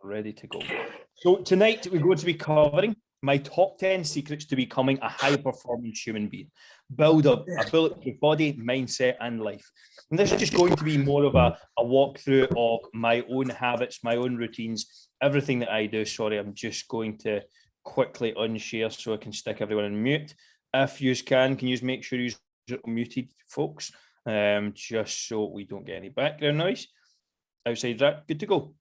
ready to go. So tonight we're going to be covering my top 10 secrets to becoming a high-performance human being. Build up a bulletproof body, mindset, and life. And this is just going to be more of a walkthrough of my own habits, my own routines, everything that I do. Sorry, I'm just going to quickly unshare so I can stick everyone in mute. If you can you make sure you're muted, folks, just so we don't get any background noise. Outside that, good to go.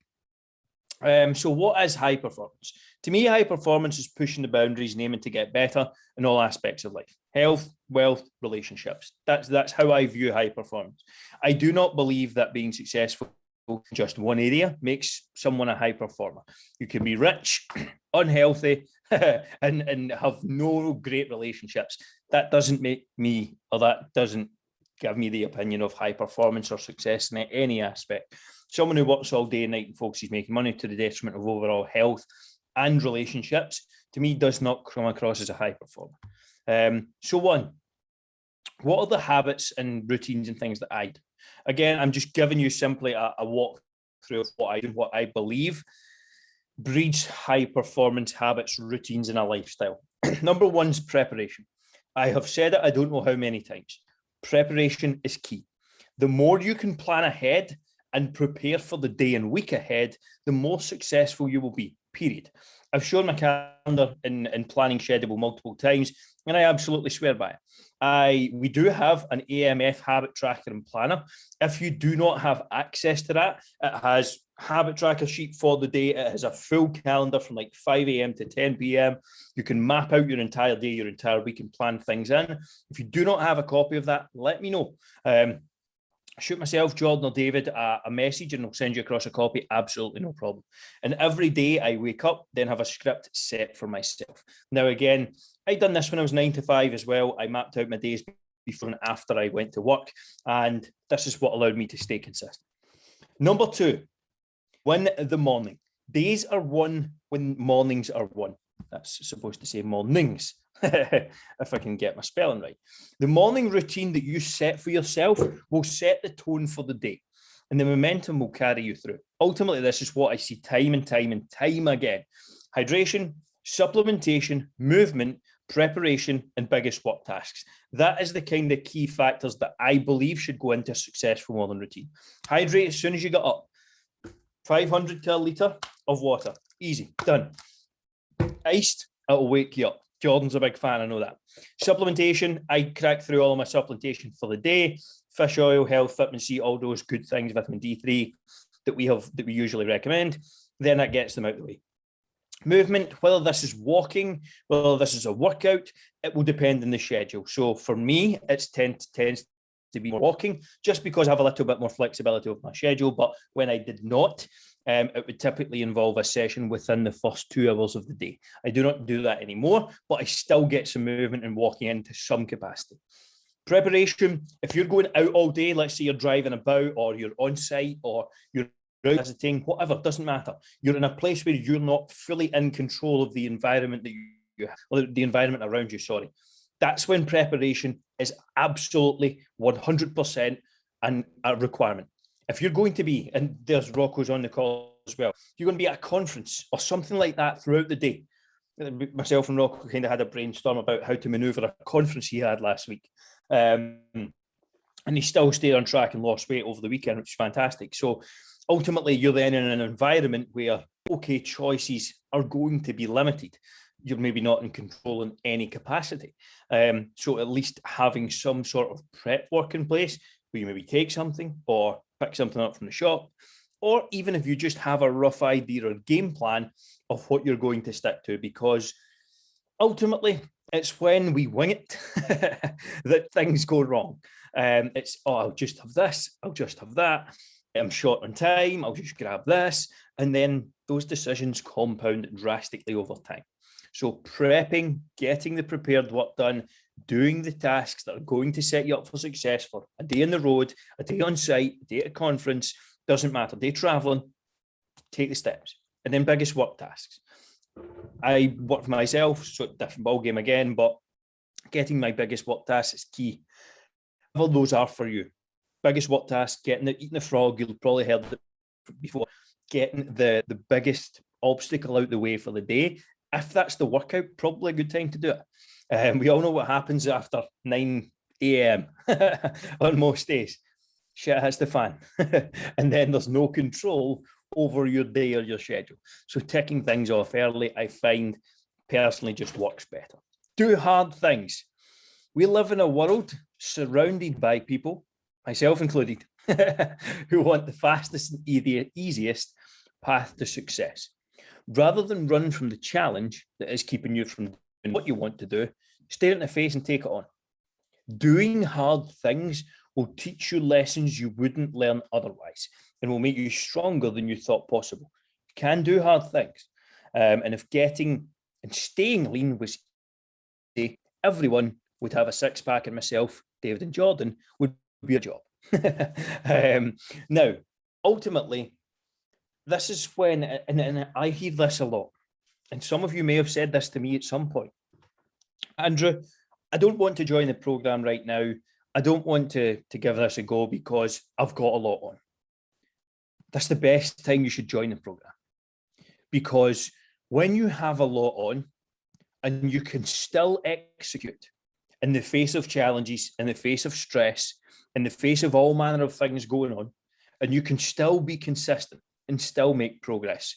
So what is high performance? To me, high performance is pushing the boundaries, aiming to get better in all aspects of life. Health, wealth, relationships. That's how I view high performance. I do not believe that being successful in just one area makes someone a high performer. You can be rich, unhealthy, and have no great relationships. That doesn't make me, or that doesn't give me the opinion of high performance or success in any aspect. Someone who works all day and night and focuses making money to the detriment of overall health and relationships, to me, does not come across as a high performer. So one, what are the habits and routines and things that I do? Again, I'm just giving you simply a walkthrough of what I do, what I believe breeds high performance habits, routines, and a lifestyle. Number one is preparation. I have said it, I don't know how many times. Preparation is key. The more you can plan ahead and prepare for the day and week ahead, the more successful you will be, period. I've shown my calendar in planning schedule multiple times, and I absolutely swear by it. We do have an AMF habit tracker and planner. If you do not have access to that, it has habit tracker sheet for the day. It has a full calendar from like 5 a.m. to 10 p.m. You can map out your entire day, your entire week, and plan things in. If you do not have a copy of that, let me know. Shoot myself, Jordan, or David a message, and I'll send you across a copy. Absolutely no problem. And every day I wake up, then have a script set for myself. Now, again, I'd done this when I was 9 to 5 as well. I mapped out my days before and after I went to work, and this is what allowed me to stay consistent. Number two, win the morning. Days are won when mornings are won. That's supposed to say mornings, if I can get my spelling right. The morning routine that you set for yourself will set the tone for the day, and the momentum will carry you through. Ultimately, this is what I see time and time and time again. Hydration, supplementation, movement, preparation, and biggest work tasks. That is the kind of key factors that I believe should go into a successful morning routine. Hydrate as soon as you get up. 500 milliliter of water. Easy, done. Iced, it'll wake you up. Jordan's a big fan, I know that. Supplementation, I crack through all of my supplementation for the day. Fish oil, health, vitamin C, all those good things, vitamin D3 that we usually recommend. Then that gets them out of the way. Movement, whether this is walking, whether this is a workout, it will depend on the schedule. So for me, it tends to be more walking, just because I have a little bit more flexibility of my schedule. But when I did not, it would typically involve a session within the first 2 hours of the day. I do not do that anymore, but I still get some movement and walking into some capacity. Preparation, if you're going out all day, let's say you're driving about or you're on site or you're visiting, whatever, doesn't matter. You're in a place where you're not fully in control of the environment that you have, or the environment around you, sorry. That's when preparation is absolutely 100% a requirement. If you're going to be, and there's Rocco's on the call as well, you're going to be at a conference or something like that throughout the day. Myself and Rocco kind of had a brainstorm about how to maneuver a conference he had last week. And he still stayed on track and lost weight over the weekend, which is fantastic. So ultimately, you're then in an environment where, okay, choices are going to be limited. You're maybe not in control in any capacity. So at least having some sort of prep work in place where you maybe take something or pick something up from the shop, or even if you just have a rough idea or game plan of what you're going to stick to, because ultimately it's when we wing it that things go wrong. It's, oh, I'll just have this, I'll just have that. I'm short on time, I'll just grab this. And then those decisions compound drastically over time. So prepping, getting the prepared work done, doing the tasks that are going to set you up for success for a day on the road, a day on site, a day at a conference, doesn't matter. Day traveling, take the steps. And then biggest work tasks. I work for myself, so different ball game again, but getting my biggest work tasks is key. Whatever those are for you. Biggest work task, eating the frog, you'll probably heard it before. getting the biggest obstacle out the way for the day. If that's the workout, probably a good time to do it. We all know what happens after 9 a.m. on most days. Shit hits the fan. And then there's no control over your day or your schedule. So ticking things off early, I find personally just works better. Do hard things. We live in a world surrounded by people, myself included, who want the fastest and easiest path to success. Rather than run from the challenge that is keeping you from doing what you want to do, stare in the face and take it on. Doing hard things will teach you lessons you wouldn't learn otherwise and will make you stronger than you thought possible. You can do hard things. And if getting and staying lean was easy, everyone would have a six-pack, and myself, David and Jordan, would be a job. Now, ultimately, this is when, and I hear this a lot, and some of you may have said this to me at some point. Andrew, I don't want to join the program right now. I don't want to give this a go because I've got a lot on. That's the best time you should join the program. Because when you have a lot on and you can still execute in the face of challenges, in the face of stress, in the face of all manner of things going on, and you can still be consistent and still make progress,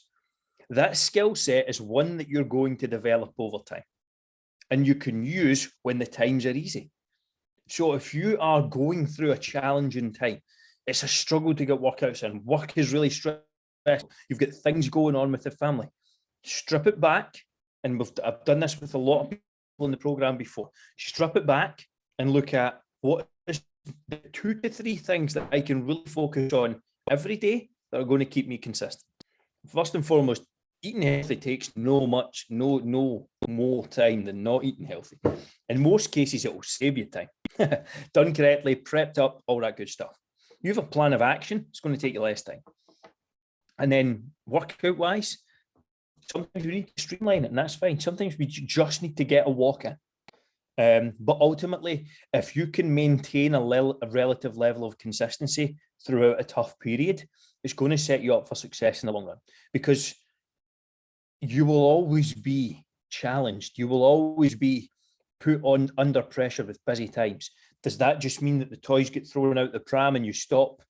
that skill set is one that you're going to develop over time and you can use when the times are easy. So if you are going through a challenging time, it's a struggle to get workouts in, work is really stressful, you've got things going on with the family, strip it back. And I've done this with a lot of people in the program before. Strip it back and look at what is the 2 to 3 things that I can really focus on every day that are going to keep me consistent. First and foremost, eating healthy takes no more time than not eating healthy. In most cases, it will save you time. Done correctly, prepped up, all that good stuff. You have a plan of action, it's going to take you less time. And then workout-wise, sometimes we need to streamline it, and that's fine. Sometimes we just need to get a walk in. But ultimately, if you can maintain a relative level of consistency throughout a tough period, it's going to set you up for success in the long run, because you will always be challenged. You will always be put on under pressure with busy times. Does that just mean that the toys get thrown out the pram and you stop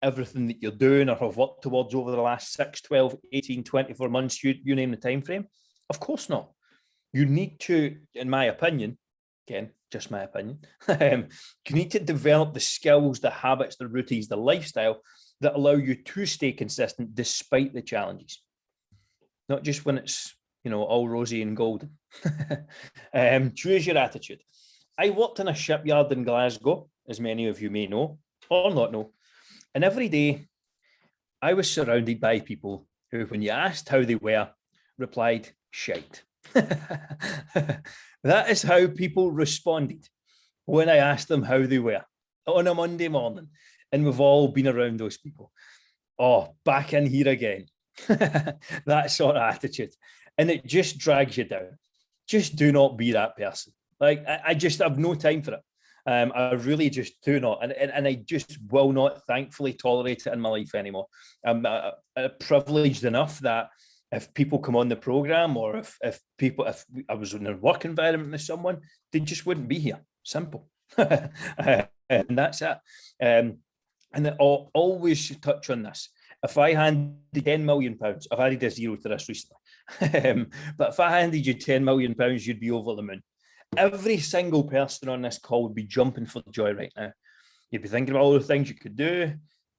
everything that you're doing or have worked towards over the last 6, 12, 18, 24 months, you name the time frame? Of course not. You need to, in my opinion, again, just my opinion, you need to develop the skills, the habits, the routines, the lifestyle that allow you to stay consistent despite the challenges. Not just when it's, all rosy and golden. Choose your attitude. I worked in a shipyard in Glasgow, as many of you may know, or not know. And every day I was surrounded by people who, when you asked how they were, replied, shite. That is how people responded when I asked them how they were on a Monday morning. And we've all been around those people. Oh, back in here again. That sort of attitude. And it just drags you down. Just do not be that person. Like, I just have no time for it. I really just do not. And I just will not, thankfully, tolerate it in my life anymore. I'm privileged enough that if people come on the program, or if I was in a work environment with someone, they just wouldn't be here. Simple. And that's it. And I'll always touch on this. If I handed £10 million, I've added a zero to this recently, but if I handed you £10 million, you'd be over the moon. Every single person on this call would be jumping for joy right now. You'd be thinking about all the things you could do,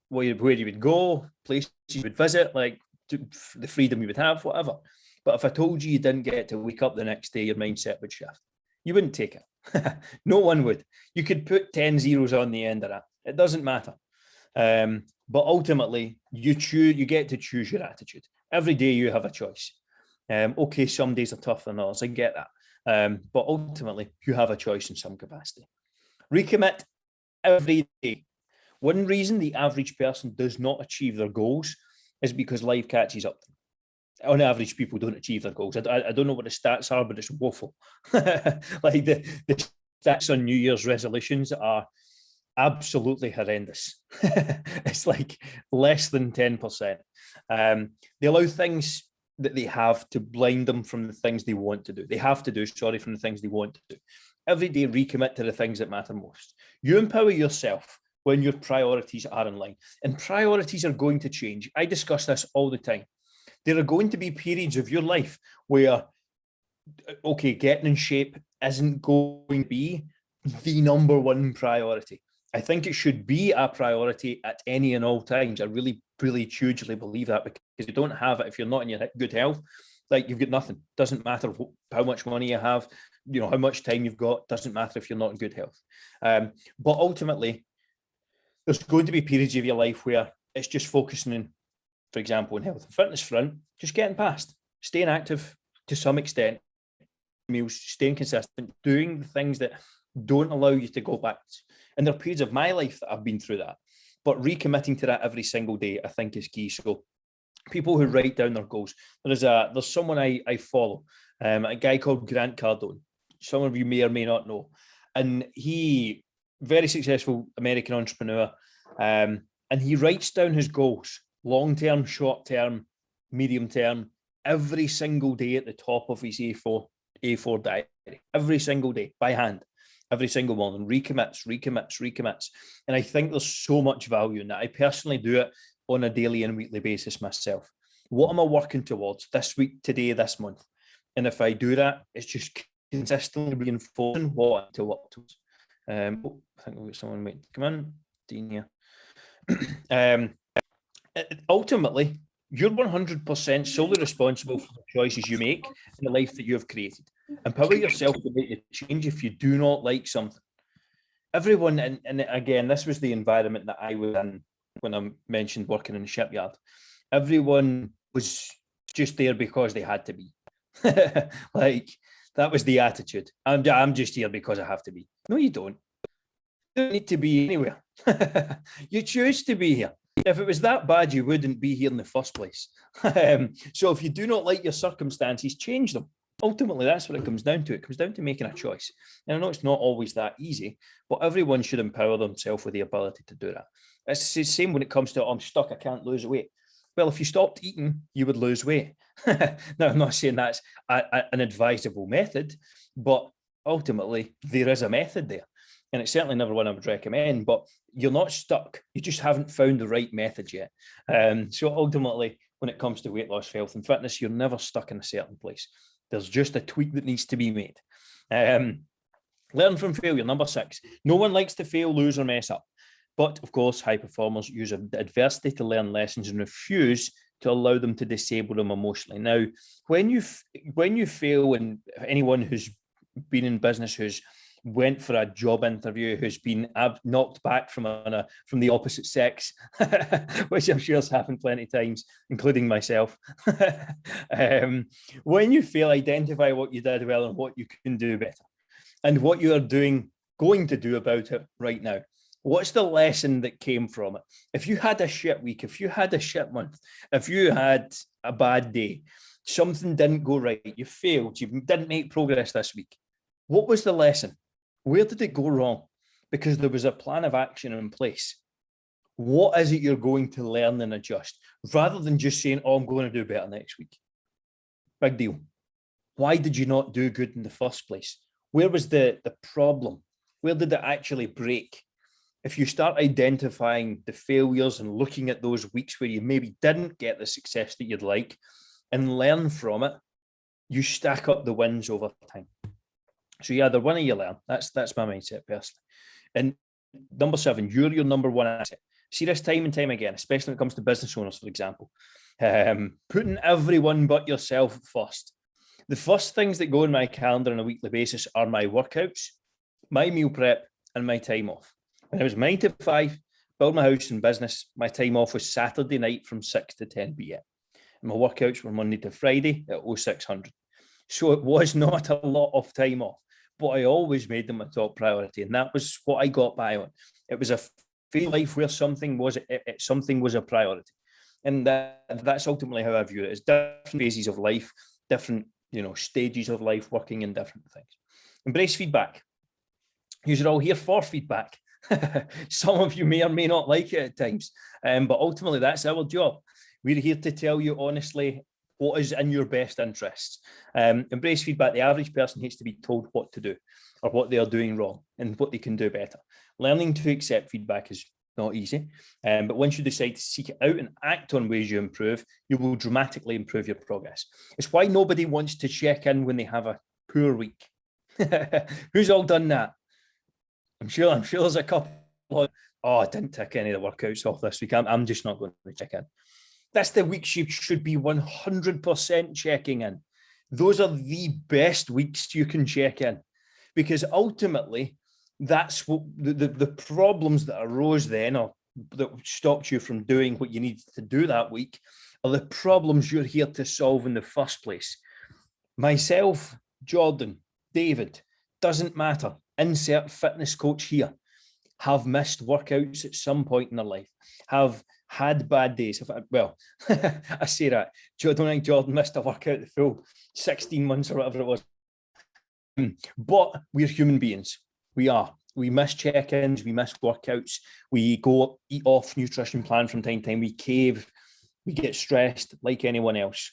where you would go, places you would visit, like the freedom you would have, whatever. But if I told you didn't get to wake up the next day, your mindset would shift. You wouldn't take it. No one would. You could put 10 zeros on the end of that. It doesn't matter. But ultimately, you get to choose your attitude. Every day you have a choice. Okay, some days are tougher than others. I get that. But ultimately, you have a choice in some capacity. Recommit every day. One reason the average person does not achieve their goals is because life catches up to them. On average, people don't achieve their goals. I don't know what the stats are, but it's woeful. Like the stats on New Year's resolutions are absolutely horrendous. It's like less than 10%. They allow things that they have to blind them from the things they want to do. They have to do, sorry, from the things they want to do. Every day, recommit to the things that matter most. You empower yourself when your priorities are in line. And priorities are going to change. I discuss this all the time. There are going to be periods of your life where, okay, getting in shape isn't going to be the number one priority. I think it should be a priority at any and all times. I really, really hugely believe that, because you don't have it if you're not in your good health. Like, you've got nothing. Doesn't matter how much money you have, you know, how much time you've got. Doesn't matter if you're not in good health. But ultimately, there's going to be periods of your life where it's just focusing on, for example, in health and fitness front, just getting past, staying active to some extent, meals, staying consistent, doing the things that don't allow you to go back. And there are periods of my life that I've been through that, but recommitting to that every single day, I think, is key. So people who write down their goals, there's someone I follow, a guy called Grant Cardone. Some of you may or may not know, and he, very successful American entrepreneur, and he writes down his goals, long-term, short-term, medium-term, every single day at the top of his A4 diary, every single day by hand. Every single morning, recommits. And I think there's so much value in that. I personally do it on a daily and weekly basis myself. What am I working towards this week, today, this month? And if I do that, it's just consistently reinforcing what to work towards. I think we've got someone waiting to come in. Dean here. Ultimately, you're 100% solely responsible for the choices you make in the life that you have created. Empower yourself to make the change if you do not like something. Everyone, and again, this was the environment that I was in when I mentioned working in the shipyard. Everyone was just there because they had to be. Like, that was the attitude. I'm just here because I have to be. No, you don't. You don't need to be anywhere. You choose to be here. If it was that bad, you wouldn't be here in the first place. So if you do not like your circumstances, change them. Ultimately, that's what it comes down to. It comes down to making a choice. And I know it's not always that easy, but everyone should empower themselves with the ability to do that. It's the same when it comes to, I'm stuck, I can't lose weight. Well, if you stopped eating, you would lose weight. Now, I'm not saying that's an advisable method, but ultimately, there is a method there. And it's certainly never one I would recommend, but you're not stuck. You just haven't found the right method yet. So ultimately, when it comes to weight loss, health and fitness, you're never stuck in a certain place. There's just a tweak that needs to be made. Learn from failure. Number 6. No one likes to fail, lose, or mess up. But of course, high performers use adversity to learn lessons and refuse to allow them to disable them emotionally. Now, when you fail, and anyone who's been in business, who's went for a job interview, who's been knocked back from the opposite sex, which I'm sure has happened plenty of times, including myself. When you fail, identify what you did well and what you can do better, and what you are going to do about it right now. What's the lesson that came from it? If you had a shit week, if you had a shit month, if you had a bad day, something didn't go right, you failed, you didn't make progress this week, what was the lesson? Where did it go wrong? Because there was a plan of action in place. What is it you're going to learn and adjust? Rather than just saying, oh, I'm going to do better next week. Big deal. Why did you not do good in the first place? Where was the problem? Where did it actually break? If you start identifying the failures and looking at those weeks where you maybe didn't get the success that you'd like and learn from it, you stack up the wins over time. So yeah, the winner you learn. That's my mindset personally. And number 7, you're your number one asset. See this time and time again, especially when it comes to business owners, for example. Putting everyone but yourself first. The first things that go in my calendar on a weekly basis are my workouts, my meal prep, and my time off. When I was 9 to 5, build my house and business, my time off was Saturday night from 6 to 10 p.m. And my workouts were Monday to Friday at 0600. So it was not a lot of time off, but I always made them a top priority. And that was what I got by on. It was a phase of life where something was a priority. And that's ultimately how I view it. It's different phases of life, different stages of life, working in different things. Embrace feedback. You're all here for feedback. Some of you may or may not like it at times, but ultimately that's our job. We're here to tell you honestly what is in your best interests. Embrace feedback. The average person hates to be told what to do or what they are doing wrong and what they can do better. Learning to accept feedback is not easy, but once you decide to seek it out and act on ways you improve, you will dramatically improve your progress. It's why nobody wants to check in when they have a poor week. Who's all done that? I'm sure there's a couple. I didn't tick any of the workouts off this week. I'm just not going to check in. That's the weeks you should be 100% checking in. Those are the best weeks you can check in, because ultimately that's what the problems that arose then, or that stopped you from doing what you needed to do that week, are the problems you're here to solve in the first place. Myself, Jordan, David, doesn't matter. Insert fitness coach here. Have missed workouts at some point in their life. Have had bad days. I say that. I don't think Jordan missed a workout the full 16 months or whatever it was. But we're human beings. We are. We miss check-ins. We miss workouts. We go eat off nutrition plan from time to time. We cave. We get stressed like anyone else.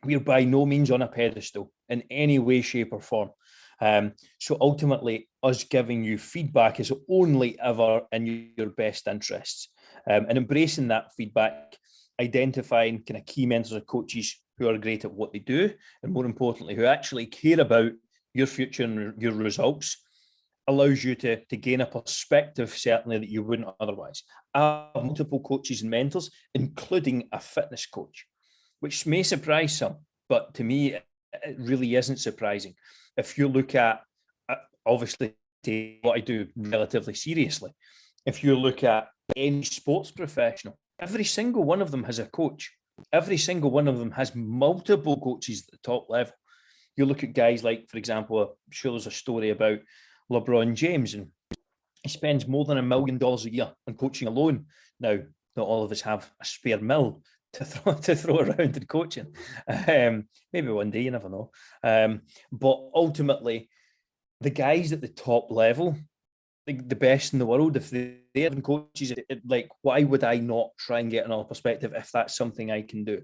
We're by no means on a pedestal in any way, shape, or form. So ultimately, us giving you feedback is only ever in your best interests. And embracing that feedback, identifying kind of key mentors or coaches who are great at what they do, and more importantly, who actually care about your future and your results, allows you to gain a perspective, certainly, that you wouldn't otherwise. I have multiple coaches and mentors, including a fitness coach, which may surprise some, but to me, it really isn't surprising. If you look at, obviously, what I do relatively seriously, if you look at any sports professional, every single one of them has a coach. Every single one of them has multiple coaches at the top level. You look at guys like, for example, I'm sure there's a story about LeBron James, and he spends more than $1 million a year on coaching alone. Now, not all of us have a spare mill to throw around in coaching. Maybe one day, you never know. But ultimately, the guys at the top level, the best in the world, if they're having coaches, like, why would I not try and get another perspective if that's something I can do?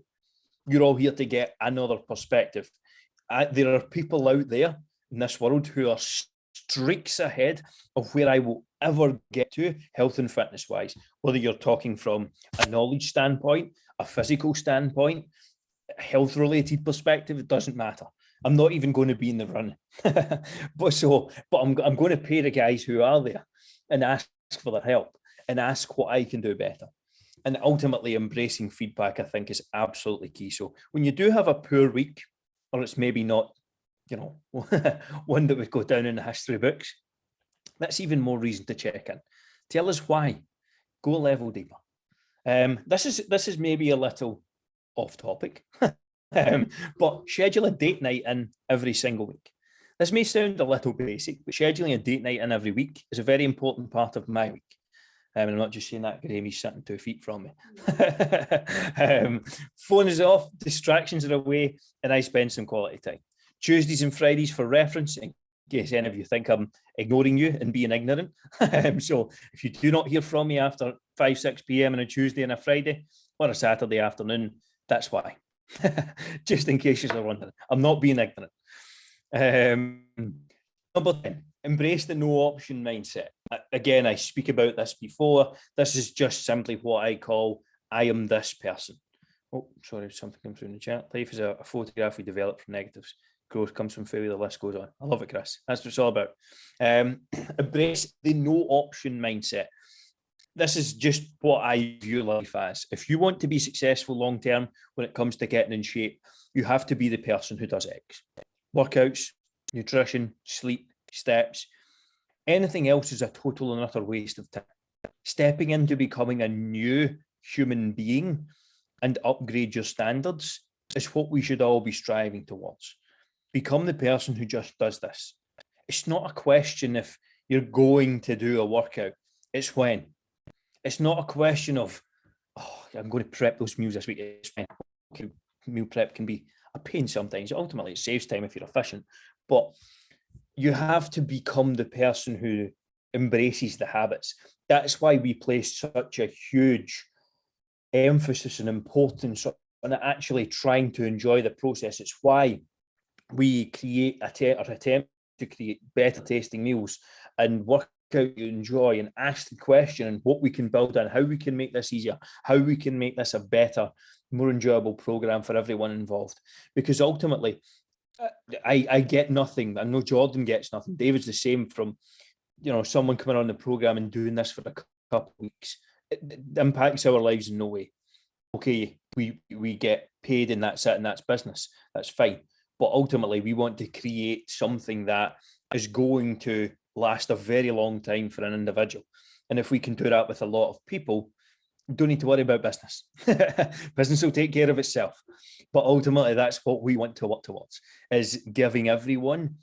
You're all here to get another perspective. There are people out there in this world who are streaks ahead of where I will ever get to health and fitness wise, whether you're talking from a knowledge standpoint, a physical standpoint, a health related perspective, it doesn't matter. I'm not even going to be in the run. but I'm going to pay the guys who are there and ask for their help and ask what I can do better. And ultimately embracing feedback, I think, is absolutely key. So when you do have a poor week, or it's maybe not, one that would go down in the history books, that's even more reason to check in. Tell us why. Go a level deeper. This is maybe a little off topic, but schedule a date night in every single week. This may sound a little basic, but scheduling a date night in every week is a very important part of my week. And I'm not just saying that, Graham, he's sitting 2 feet from me. Phone is off, distractions are away, and I spend some quality time. Tuesdays and Fridays, for reference, in case any of you think I'm ignoring you and being ignorant. So if you do not hear from me after 5, 6 p.m. on a Tuesday and a Friday, or a Saturday afternoon, that's why. Just in case you're wondering. I'm not being ignorant. Number 10, embrace the no option mindset. Again, I speak about this before. This is just simply what I call, I am this person. Oh, sorry, something came through in the chat. Life is a photograph we develop from negatives. Growth comes from failure, the list goes on. I love it, Chris. That's what it's all about. Embrace the no option mindset. This is just what I view life as. If you want to be successful long term when it comes to getting in shape, you have to be the person who does X. Workouts, nutrition, sleep, steps. Anything else is a total and utter waste of time. Stepping into becoming a new human being and upgrade your standards is what we should all be striving towards. Become the person who just does this. It's not a question if you're going to do a workout. It's when. It's not a question of, I'm going to prep those meals this week. It's when. Okay, meal prep can be a pain sometimes. Ultimately, it saves time if you're efficient. But you have to become the person who embraces the habits. That's why we place such a huge emphasis and importance on actually trying to enjoy the process. It's why we create or attempt to create better tasting meals and work out you enjoy and ask the question and what we can build on, how we can make this easier, how we can make this a better, more enjoyable program for everyone involved. Because ultimately, I get nothing. I know Jordan gets nothing. David's the same from, someone coming on the program and doing this for a couple of weeks. It impacts our lives in no way. Okay, we get paid and that's it and that's business. That's fine. But ultimately, we want to create something that is going to last a very long time for an individual. And if we can do that with a lot of people, don't need to worry about business. Business will take care of itself. But ultimately, that's what we want to work towards, is giving everyone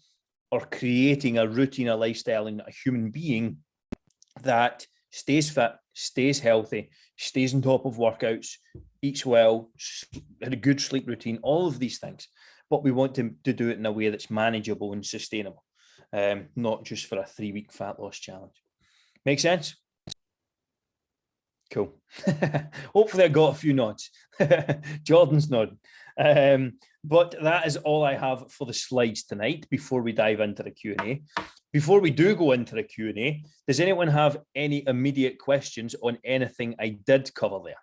or creating a routine, a lifestyle, and a human being that stays fit, stays healthy, stays on top of workouts, eats well, had a good sleep routine, all of these things. But we want to do it in a way that's manageable and sustainable, not just for a 3-week fat loss challenge. Make sense? Cool. Hopefully I got a few nods. Jordan's nodding. But that is all I have for the slides tonight before we dive into the Q&A. Before we do go into the Q&A, does anyone have any immediate questions on anything I did cover there?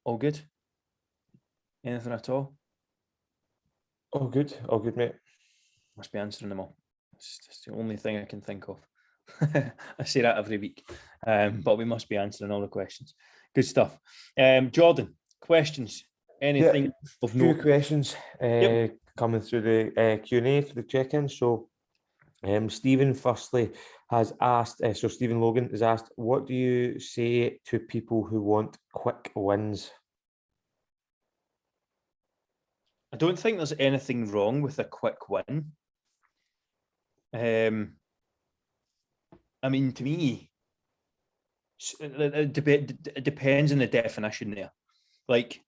All good? Anything at all? All good, mate. Must be answering them all. It's the only thing I can think of. I say that every week, but we must be answering all the questions. Good stuff. Jordan, questions? Anything of note? Few questions coming through the Q&A for the check-in. So Stephen firstly has asked, so Stephen Logan has asked, what do you say to people who want quick wins? I don't think there's anything wrong with a quick win. I mean, to me, it depends on the definition there. Like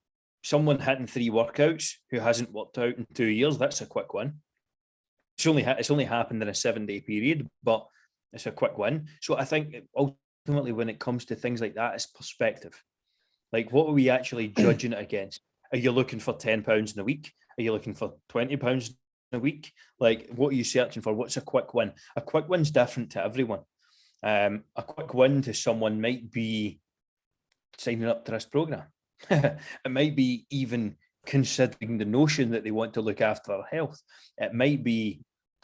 someone hitting 3 workouts who hasn't worked out in 2 years, that's a quick win. It's only happened in a 7-day period, but it's a quick win. So I think ultimately when it comes to things like that, it's perspective. Like what are we actually judging it against? Are you looking for £10 in a week? Are you looking for £20 in a week? Like what are you searching for? What's a quick win? A quick win's different to everyone. A quick win to someone might be signing up to this program. It might be even considering the notion that they want to look after their health. It might be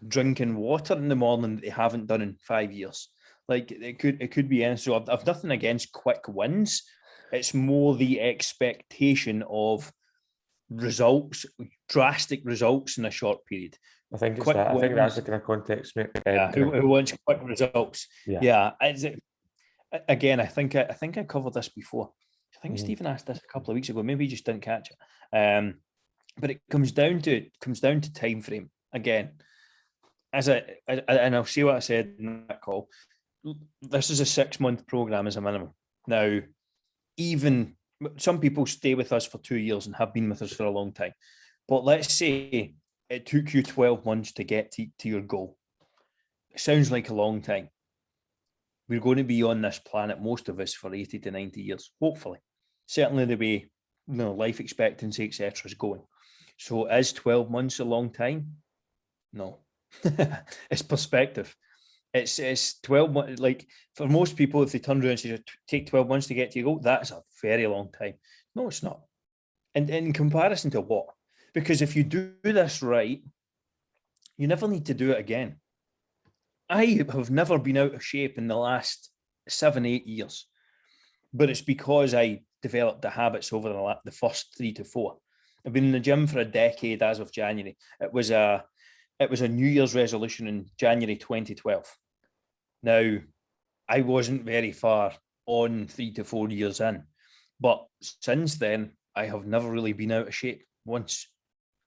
drinking water in the morning that they haven't done in 5 years. Like it could be anything. So I've nothing against quick wins. It's more the expectation of results, drastic results in a short period. I think it's that. I think that's the kind of context, mate. Who wants quick results? Yeah. Again, I think I covered this before. I think Stephen asked this a couple of weeks ago. Maybe he just didn't catch it. But it comes down to time frame again. And I'll see what I said in that call. This is a 6-month program as a minimum. Now, even some people stay with us for 2 years and have been with us for a long time. But let's say it took you 12 months to get to your goal. It sounds like a long time. We're going to be on this planet, most of us, for 80 to 90 years, hopefully. Certainly the way life expectancy, etc., is going. So is 12 months a long time? No. It's perspective. It's 12 months. Like for most people, if they turn around and say, take 12 months to get to your goal, that's a very long time. No, it's not. And in comparison to what? Because if you do this right, you never need to do it again. I have never been out of shape in the last 7-8 years, but it's because I developed the habits over the first 3 to 4. I've been in the gym for a decade as of January. It was a New Year's resolution in January 2012. Now, I wasn't very far on 3 to 4 years in, but since then, I have never really been out of shape once.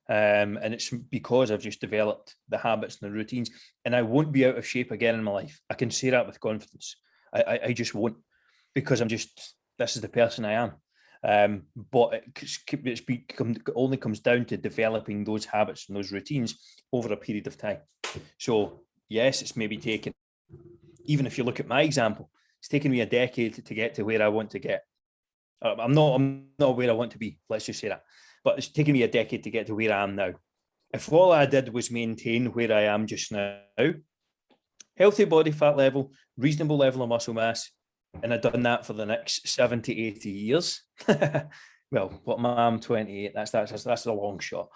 And it's because I've just developed the habits and the routines, and I won't be out of shape again in my life. I can say that with confidence. I just won't, because this is the person I am. But it only comes down to developing those habits and those routines over a period of time. So yes, it's maybe taken, even if you look at my example, it's taken me a decade to get to where I want to get. I'm not where I want to be, let's just say that. But it's taken me a decade to get to where I am now. If all I did was maintain where I am just now, healthy body fat level, reasonable level of muscle mass, and I'd done that for the next 70, 80 years. Well, what I'm 28, that's a long shot.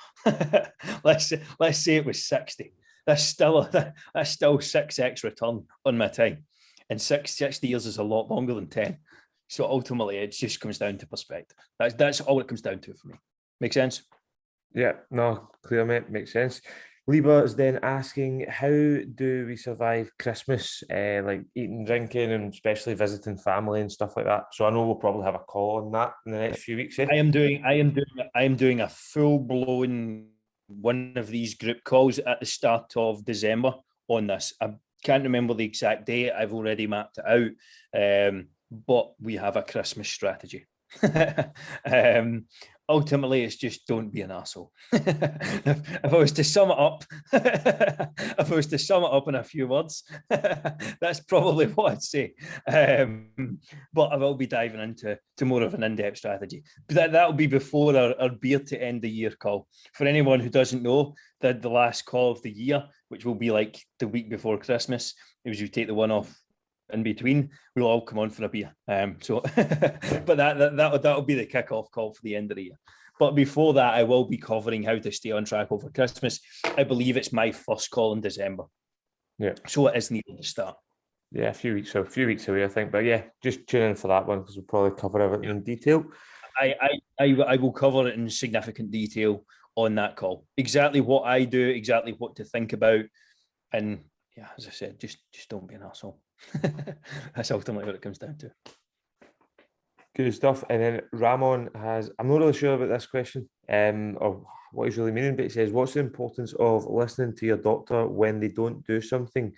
let's say it was 60. That's still 6x return on my time. And 60 years is a lot longer than 10. So ultimately, it just comes down to perspective. That's all it comes down to for me. Make sense? Yeah, no, clear, mate. Makes sense. Liba is then asking, how do we survive Christmas, like eating, drinking, and especially visiting family and stuff like that? So I know we'll probably have a call on that in the next few weeks. I am doing a full-blown one of these group calls at the start of December on this. I can't remember the exact date. I've already mapped it out, but we have a Christmas strategy. Ultimately, it's just don't be an asshole. If I was to sum it up in a few words, that's probably what I'd say. But I will be diving into more of an in-depth strategy. But that'll be before our beer to end the year call. For anyone who doesn't know, that the last call of the year, which will be like the week before Christmas, it was you take the one off in between, we'll all come on for a beer. But that'll be the kickoff call for the end of the year. But before that, I will be covering how to stay on track over Christmas. I believe it's my first call in December. Yeah. So it is near the start. Yeah, a few weeks away, I think. But yeah, just tune in for that one because we'll probably cover everything in detail. I will cover it in significant detail on that call. Exactly what I do, exactly what to think about, and yeah, as I said, just don't be an asshole. That's ultimately what it comes down to. Good stuff. And then Ramon has, I'm not really sure about this question, or what he's really meaning, but he says, what's the importance of listening to your doctor when they don't do something?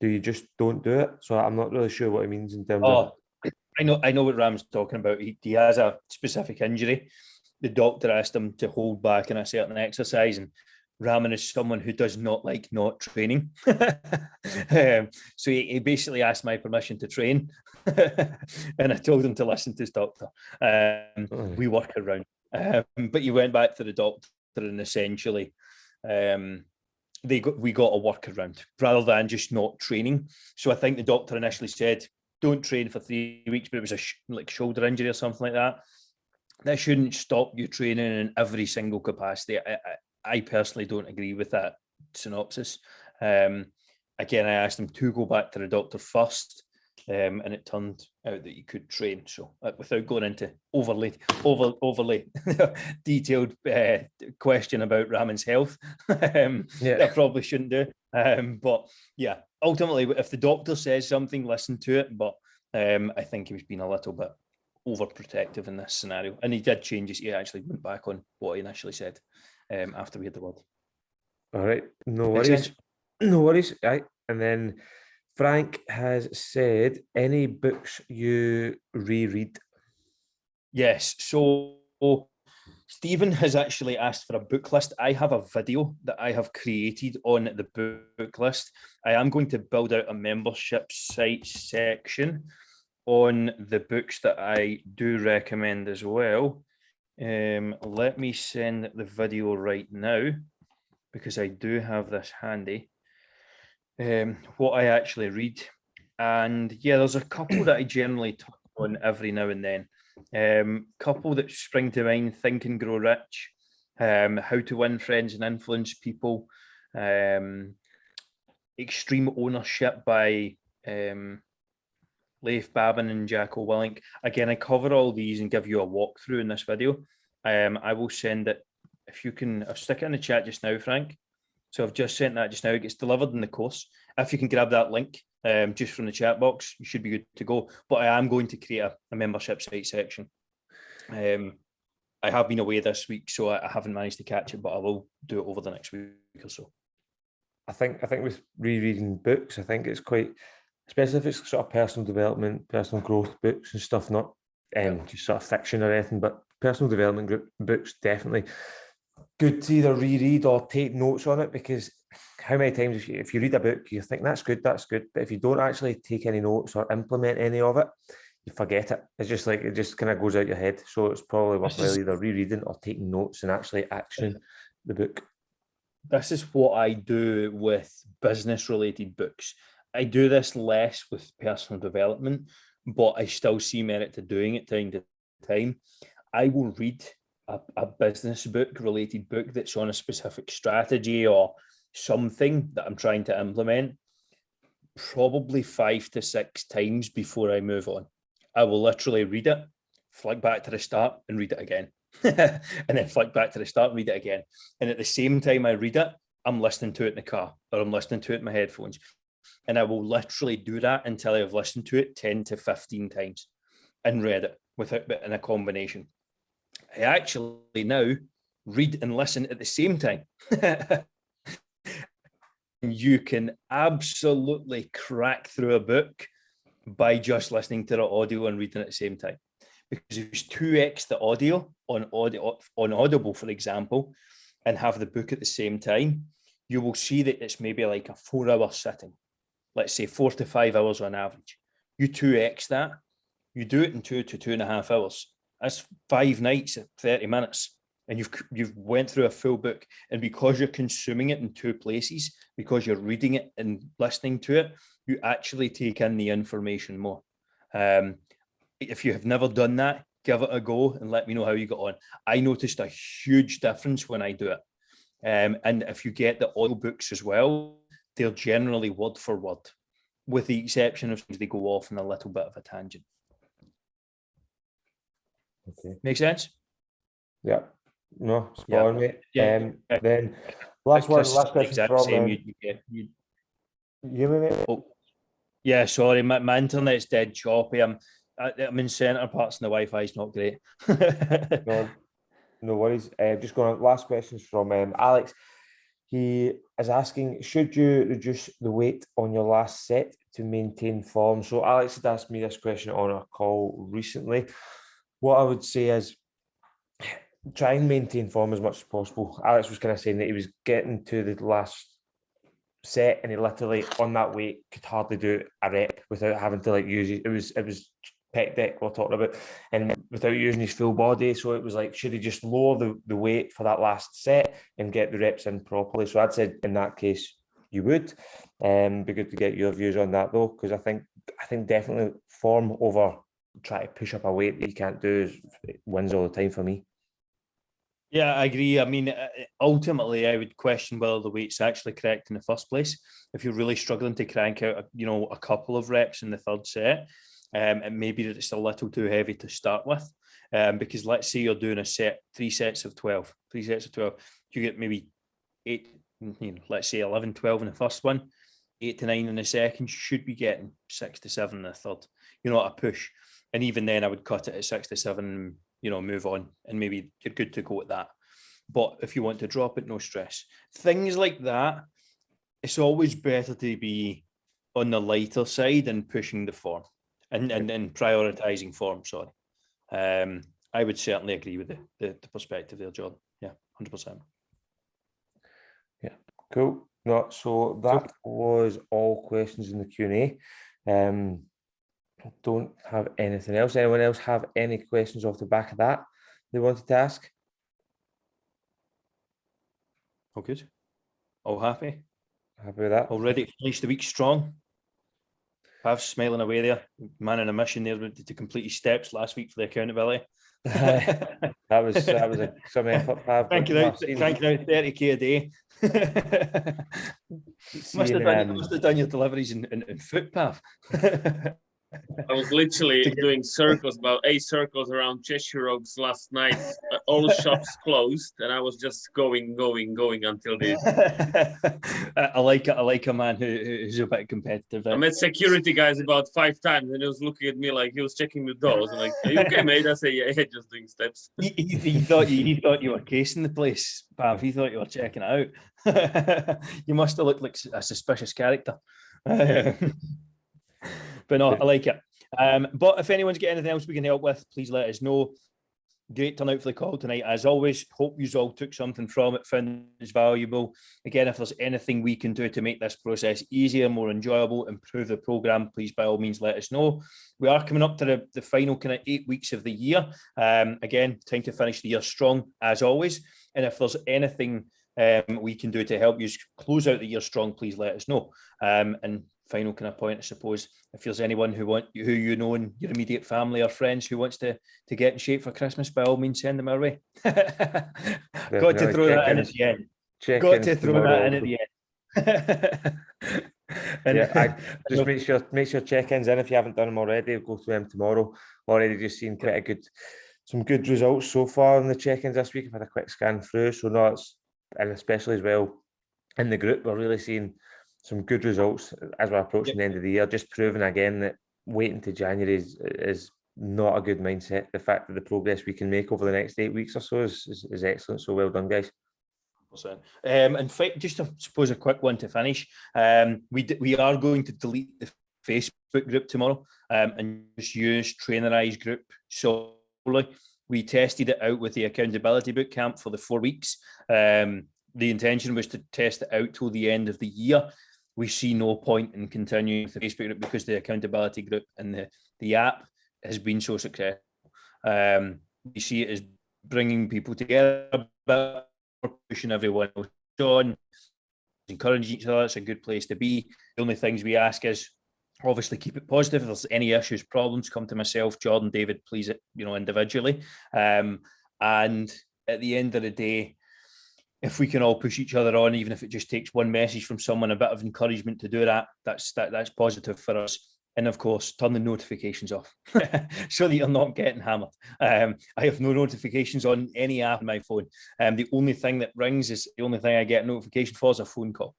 Do you just don't do it? So I'm not really sure what he means in terms of. I know what Ram's talking about. He has a specific injury. The doctor asked him to hold back in a certain exercise, and Raman is someone who does not like not training. So he basically asked my permission to train, and I told him to listen to his doctor. We work around, but he went back to the doctor, and essentially we got a workaround rather than just not training. So I think the doctor initially said, don't train for 3 weeks, but it was like shoulder injury or something like that. That shouldn't stop you training in every single capacity. I personally don't agree with that synopsis. Again, I asked him to go back to the doctor first, and it turned out that you could train. So without going into overly detailed question about Raman's health, I probably shouldn't do. But yeah, ultimately, if the doctor says something, listen to it. But I think he was being a little bit overprotective in this scenario, and he did change his. He actually went back on what he initially said after we had the word. All right, no worries. No worries. Right, and then Frank has said, any books you reread? Yes. So Stephen has actually asked for a book list. I have a video that I have created on the book list. I am going to build out a membership site section on the books that I do recommend as well. Let me send the video right now because I do have this handy. What I actually read. And yeah, there's a couple that I generally touch on every now and then. Couple that spring to mind: Think and Grow Rich, How to Win Friends and Influence People, Extreme Ownership by Leif Babin and Jacko Willink. Again, I cover all these and give you a walkthrough in this video. I will send it, if you can, I'll stick it in the chat just now, Frank. So I've just sent that just now. It gets delivered in the course. If you can grab that link just from the chat box, you should be good to go. But I am going to create a membership site section. I have been away this week, so I haven't managed to catch it, but I will do it over the next week or so. I think with rereading books, I think it's quite, especially if it's sort of personal development, personal growth books and stuff, not just sort of fiction or anything, but personal development books, definitely. good to either reread or take notes on it, because how many times if you read a book, you think that's good, but if you don't actually take any notes or implement any of it, you forget it. It's just like, it just kind of goes out your head. So it's probably worthwhile either rereading or taking notes and actually actioning the book. This is what I do with business related books. I do this less with personal development, but I still see merit to doing it time to time. I will read a business book related book that's on a specific strategy or something that I'm trying to implement, probably 5 to 6 times before I move on. I will literally read it, flick back to the start and read it again. And then flick back to the start and read it again. And at the same time I read it, I'm listening to it in the car, or I'm listening to it in my headphones. And I will literally do that until I've listened to it 10 to 15 times and read it without it in a combination. I actually now read and listen at the same time. You can absolutely crack through a book by just listening to the audio and reading at the same time. Because if you 2x the audio on Audible, for example, and have the book at the same time, you will see that it's maybe like a 4-hour sitting. Let's say 4 to 5 hours on average. You 2x that, you do it in 2 to 2.5 hours. That's 5 nights at 30 minutes. And you've went through a full book. And because you're consuming it in 2 places, because you're reading it and listening to it, you actually take in the information more. If you have never done that, give it a go and let me know how you got on. I noticed a huge difference when I do it. And if you get the audiobooks as well, they're generally word for word, with the exception of things they go off on a little bit of a tangent. Okay. Make sense? Yeah. No, spot Yeah. on, mate. Yeah. Then last question Exactly from same. you, mate. Oh, yeah, sorry, my internet's dead choppy. I'm in centre parts and the Wi-Fi is not great. No worries. Just going on, last questions from Alex. He is asking, should you reduce the weight on your last set to maintain form? So Alex had asked me this question on a call recently. What I would say is, try and maintain form as much as possible. Alex was kind of saying that he was getting to the last set and he literally on that weight could hardly do a rep without having to like use it. It was pec deck we're talking about, and without using his full body. So it was like, should he just lower the weight for that last set and get the reps in properly? So I'd say in that case you would. Be good to get your views on that though, because I think definitely form over try to push up a weight that you can't do wins all the time for me. Yeah, I agree. I mean, ultimately, I would question whether the weight's actually correct in the first place. If you're really struggling to crank out, a couple of reps in the third set, it may be that it's a little too heavy to start with. Because let's say you're doing a set, 3 sets of 12, you get maybe 8, let's say 11, 12 in the first one, 8 to 9 in the second, you should be getting 6 to 7 in the third, a push. And even then I would cut it at 6 to 7, move on, and maybe you're good to go at that. But if you want to drop it, no stress. Things like that, it's always better to be on the lighter side and pushing the form and prioritizing form, sorry. I would certainly agree with the perspective there, John. Yeah, 100%. Yeah, cool. No, so that was all questions in the Q&A. Don't have anything else. Anyone else have any questions off the back of that they wanted to ask? All good. All happy. Happy with that. Already finished the week strong. Pav's smiling away there. Man in a mission there to complete his steps last week for the accountability. that was some effort, Pav. Cranking out 30k a day. Must have done your deliveries in foot, Pav. I was literally doing circles, about 8 circles around Cheshire Roads last night. All shops closed, and I was just going until the. I like a man who's a bit competitive. I met security guys about 5 times, and he was looking at me like he was checking the doors. I'm like, "Are you okay, mate?" I say, "Yeah, just doing steps." He thought you were casing the place, Pav. He thought you were checking it out. You must have looked like a suspicious character. But no, I like it. But if anyone's got anything else we can help with, please let us know. great turnout for the call tonight. As always, hope you all took something from it, found it's valuable. Again, if there's anything we can do to make this process easier, more enjoyable, improve the programme, please by all means let us know. We are coming up to the final kind of 8 weeks of the year. Again, time to finish the year strong as always. And if there's anything we can do to help you close out the year strong, please let us know. And final kind of point, I suppose, if there's anyone who you know in your immediate family or friends who wants to get in shape for Christmas, by all means send them our way. Got to throw that in at the end. Got to throw that in at the end. I just make sure check-ins in if you haven't done them already. We'll go through them tomorrow. Already just seen some good results so far in the check-ins this week. I've had a quick scan through, so no, and especially as well in the group, we're really seeing some good results as we're approaching the end of the year. Just proving again that waiting to January is not a good mindset. The fact that the progress we can make over the next 8 weeks or so is excellent. So well done, guys. In fact, just I suppose a quick one to finish. We are going to delete the Facebook group tomorrow and just use Trainerized group solely. We tested it out with the accountability boot camp for the 4 weeks. The intention was to test it out till the end of the year. We see no point in continuing the Facebook group because the accountability group and the app has been so successful. We see it as bringing people together, but pushing everyone else on, encouraging each other. It's a good place to be. The only things we ask is obviously keep it positive. If there's any issues, problems, come to myself, Jordan, David, please, individually. And at the end of the day, if we can all push each other on, even if it just takes one message from someone, a bit of encouragement to do that, that's positive for us. And of course, turn the notifications off so that you're not getting hammered. I have no notifications on any app on my phone. The only thing that rings is the only thing I get a notification for is a phone call.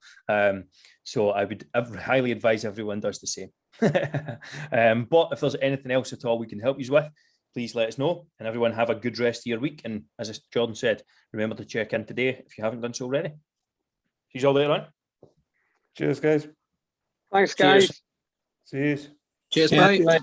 So I would highly advise everyone does the same. But if there's anything else at all we can help you with, please let us know. And everyone have a good rest of your week. And as Jordan said, remember to check in today if you haven't done so already. See you all later on. Cheers, guys. Thanks, guys. Cheers. Cheers, mate.